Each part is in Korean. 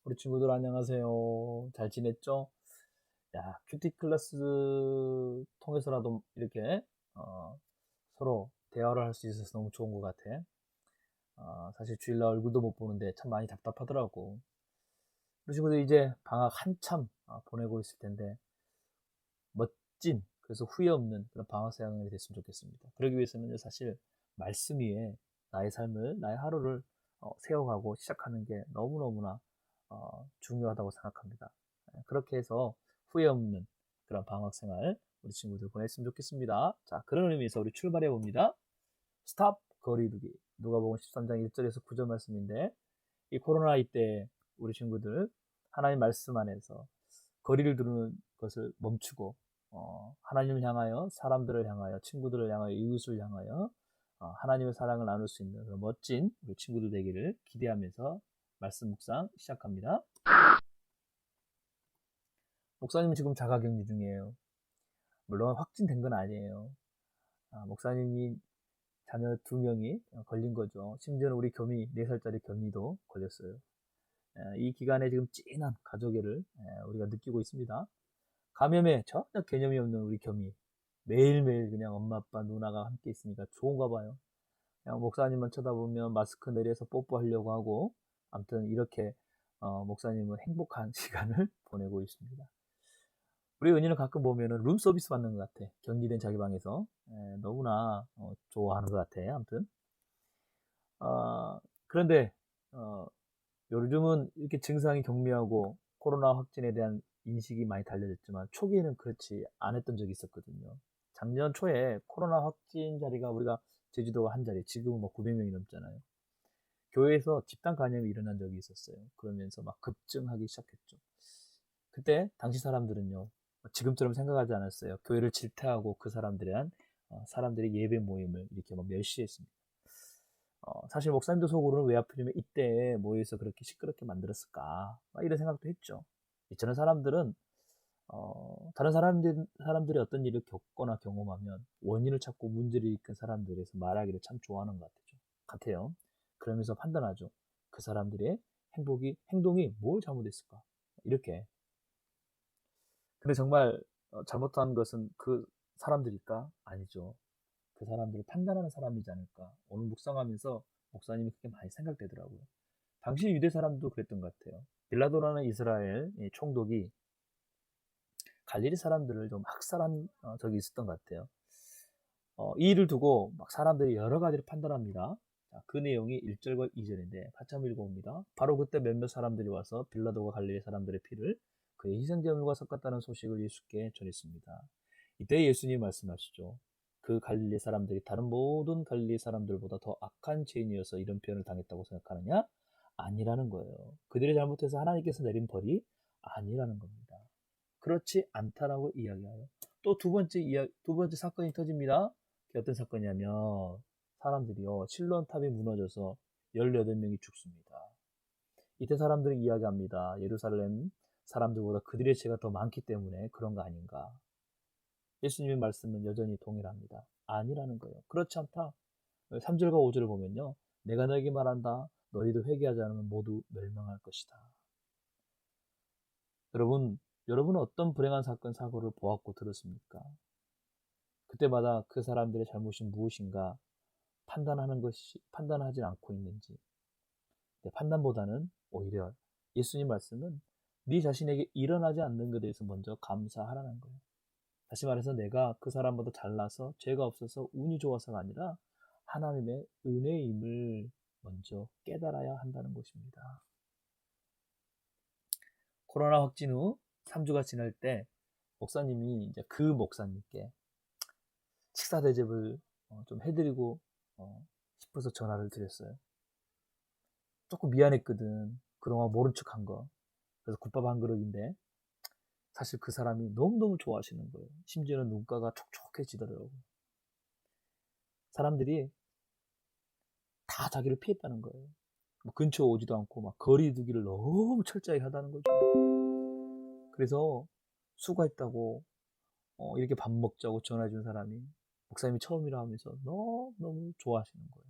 우리 친구들 안녕하세요. 잘 지냈죠? 야, 큐티 클래스 통해서라도 이렇게 서로 대화를 할 수 있어서 너무 좋은 것 같아. 사실 주일날 얼굴도 못 보는데 참 많이 답답하더라고. 우리 친구들 이제 방학 한참 보내고 있을 텐데 멋진, 그래서 후회 없는 그런 방학 생활이 됐으면 좋겠습니다. 그러기 위해서는 사실 말씀 위에 나의 삶을, 나의 하루를 세워가고 시작하는 게 너무너무나 중요하다고 생각합니다. 그렇게 해서 후회 없는 그런 방학 생활 우리 친구들 보냈으면 좋겠습니다. 자, 그런 의미에서 우리 출발해 봅니다. 스탑 거리두기. 누가복음 13장 1절에서 9절 말씀인데, 이 코로나 이때 우리 친구들 하나님 말씀 안에서 거리를 두는 것을 멈추고 하나님을 향하여, 사람들을 향하여, 친구들을 향하여, 이웃을 향하여 하나님의 사랑을 나눌 수 있는 그런 멋진 우리 친구들 되기를 기대하면서 말씀 묵상 시작합니다. 목사님은 지금 자가격리 중이에요. 물론 확진된 건 아니에요. 목사님이 자녀 2명이 걸린 거죠. 심지어는 우리 교미, 4살짜리 교미도 걸렸어요. 이 기간에 지금 찐한 가족애를 우리가 느끼고 있습니다. 감염에 전혀 개념이 없는 우리 교미. 매일매일 그냥 엄마, 아빠, 누나가 함께 있으니까 좋은가 봐요. 그냥 목사님만 쳐다보면 마스크 내려서 뽀뽀하려고 하고, 아무튼 이렇게 목사님은 행복한 시간을 보내고 있습니다. 우리 은희는 가끔 보면은 룸 서비스 받는 것 같아. 격리된 자기 방에서. 너무나 좋아하는 것 같아. 아무튼. 그런데 요즘은 이렇게 증상이 경미하고 코로나 확진에 대한 인식이 많이 달려졌지만 초기에는 그렇지 않았던 적이 있었거든요. 작년 초에 코로나 확진자리가 우리가 제주도가 한 자리, 지금은 뭐 900명이 넘잖아요. 교회에서 집단 감염이 일어난 적이 있었어요. 그러면서 막 급증하기 시작했죠. 그때 당시 사람들은요, 지금처럼 생각하지 않았어요. 교회를 질타하고 그 사람들에 대한 사람들의 예배 모임을 이렇게 막 멸시했습니다. 사실 목사님도 속으로는 왜 하필이면 이때 모여서 그렇게 시끄럽게 만들었을까, 막 이런 생각도 했죠. 저는 사람들은 다른 사람들이 어떤 일을 겪거나 경험하면 원인을 찾고 문제를 일으킨 사람들에서 말하기를 참 좋아하는 것 같아요. 그러면서 판단하죠. 그 사람들의 행동이 뭘 잘못했을까? 이렇게. 근데 정말 잘못한 것은 그 사람들일까? 아니죠. 그 사람들을 판단하는 사람이지 않을까. 오늘 묵상하면서 목사님이 그렇게 많이 생각되더라고요. 당시 유대 사람도 그랬던 것 같아요. 빌라도라는 이스라엘 총독이 갈릴리 사람들을 좀 학살한 적이 있었던 것 같아요. 이 일을 두고 막 사람들이 여러 가지를 판단합니다. 자, 그 내용이 1절과 2절인데 같이 한번 읽어봅니다. 바로 그때 몇몇 사람들이 와서 빌라도가 갈릴리 사람들의 피를 그의 희생제물과 섞었다는 소식을 예수께 전했습니다. 이때 예수님이 말씀하시죠. 그 갈릴리 사람들이 다른 모든 갈릴리 사람들보다 더 악한 죄인이어서 이런 표현을 당했다고 생각하느냐? 아니라는 거예요. 그들이 잘못해서 하나님께서 내린 벌이 아니라는 겁니다. 그렇지 않다라고 이야기하여 또 두 번째 사건이 터집니다. 그게 어떤 사건이냐면 사람들이요, 실로암 탑이 무너져서 18명이 죽습니다. 이때 사람들이 이야기합니다. 예루살렘 사람들보다 그들의 죄가 더 많기 때문에 그런 거 아닌가. 예수님의 말씀은 여전히 동일합니다. 아니라는 거예요. 그렇지 않다. 3절과 5절을 보면요, 내가 너에게 말한다. 너희도 회개하지 않으면 모두 멸망할 것이다. 여러분은 어떤 불행한 사건, 사고를 보았고 들었습니까? 그때마다 그 사람들의 잘못이 무엇인가 판단하지 않고 있는지. 판단보다는 오히려 예수님 말씀은 네 자신에게 일어나지 않는 것에 대해서 먼저 감사하라는 거예요. 다시 말해서 내가 그 사람보다 잘나서 죄가 없어서 운이 좋아서가 아니라 하나님의 은혜임을 먼저 깨달아야 한다는 것입니다. 코로나 확진 후 3주가 지날 때 목사님이 이제 그 목사님께 식사 대접을 좀 해드리고 싶어서 전화를 드렸어요. 조금 미안했거든. 그동안 모른 척 한 거. 그래서 국밥 한 그릇인데 사실 그 사람이 너무너무 좋아하시는 거예요. 심지어는 눈가가 촉촉해지더라고요. 사람들이 다 자기를 피했다는 거예요. 뭐 근처 오지도 않고 막 거리 두기를 너무 철저히 하다는 거죠. 그래서 수고했다고 이렇게 밥 먹자고 전화해 준 사람이 목사님이 처음이라 하면서 너무너무 좋아하시는 거예요.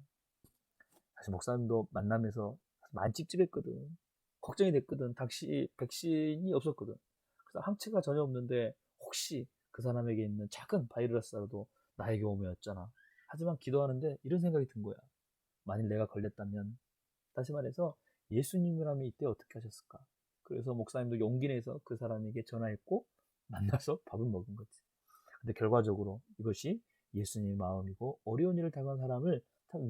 사실 목사님도 만나면서 많이 찝찝했거든. 걱정이 됐거든. 백신이 없었거든. 그래서 항체가 전혀 없는데 혹시 그 사람에게 있는 작은 바이러스라도 나에게 오면였잖아. 하지만 기도하는데 이런 생각이 든 거야. 만일 내가 걸렸다면, 다시 말해서 예수님이라면 이때 어떻게 하셨을까? 그래서 목사님도 용기 내서 그 사람에게 전화했고 만나서 밥을 먹은 거지. 근데 결과적으로 이것이 예수님의 마음이고 어려운 일을 당한 사람을 참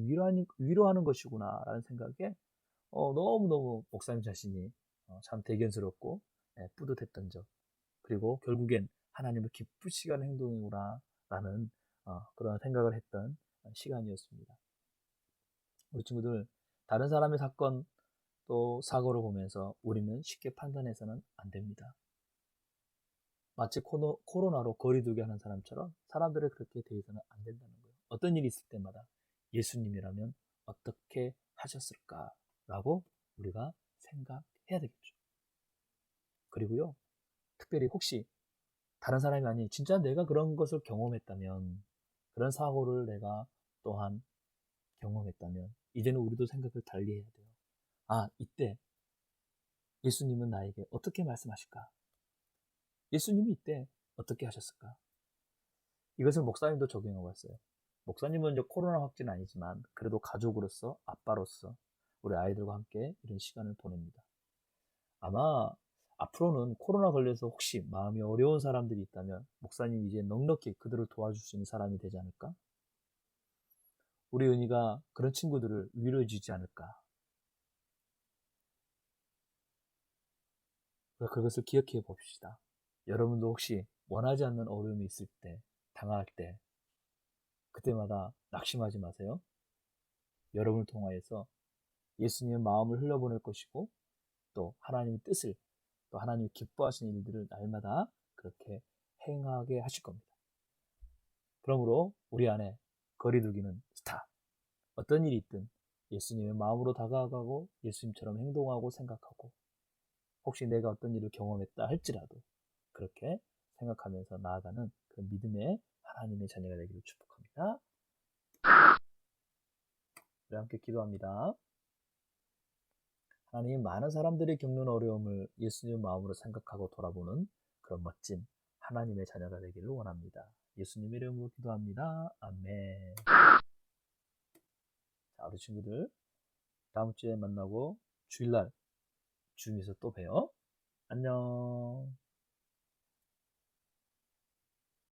위로하는 것이구나라는 생각에 너무너무 목사님 자신이 참 대견스럽고 뿌듯했던 점, 그리고 결국엔 하나님을 기쁘시게 하는 행동이구나 라는 그런 생각을 했던 시간이었습니다. 우리 친구들, 다른 사람의 사건 또 사고를 보면서 우리는 쉽게 판단해서는 안 됩니다. 마치 코로나로 거리두기 하는 사람처럼 사람들을 그렇게 대해서는 안 된다는 거예요. 어떤 일이 있을 때마다 예수님이라면 어떻게 하셨을까라고 우리가 생각해야 되겠죠. 그리고요, 특별히 혹시 다른 사람이 아닌 진짜 내가 그런 것을 경험했다면, 그런 사고를 내가 또한 경험했다면 이제는 우리도 생각을 달리 해야 돼요. 아, 이때 예수님은 나에게 어떻게 말씀하실까? 예수님이 이때 어떻게 하셨을까? 이것을 목사님도 적용해 봤어요. 목사님은 이제 코로나 확진 아니지만 그래도 가족으로서, 아빠로서 우리 아이들과 함께 이런 시간을 보냅니다. 아마 앞으로는 코로나 걸려서 혹시 마음이 어려운 사람들이 있다면 목사님이 이제 넉넉히 그들을 도와줄 수 있는 사람이 되지 않을까? 우리 은희가 그런 친구들을 위로해 주지 않을까? 그것을 기억해 봅시다. 여러분도 혹시 원하지 않는 어려움이 있을 때, 당할 때, 그때마다 낙심하지 마세요. 여러분을 통하여서 예수님의 마음을 흘려보낼 것이고, 또 하나님의 뜻을, 또 하나님이 기뻐하시는 일들을 날마다 그렇게 행하게 하실 겁니다. 그러므로 우리 안에 거리두기는 스탑. 어떤 일이 있든 예수님의 마음으로 다가가고 예수님처럼 행동하고 생각하고, 혹시 내가 어떤 일을 경험했다 할지라도 그렇게 생각하면서 나아가는 그 믿음의 하나님의 자녀가 되기를 축복합니다. 우리 함께 기도합니다. 하나님, 많은 사람들이 겪는 어려움을 예수님 마음으로 생각하고 돌아보는 그런 멋진 하나님의 자녀가 되기를 원합니다. 예수님의 이름으로 기도합니다. 아멘. 자, 우리 친구들, 다음 주에 만나고 주일날 줌에서 또 봬요. 안녕.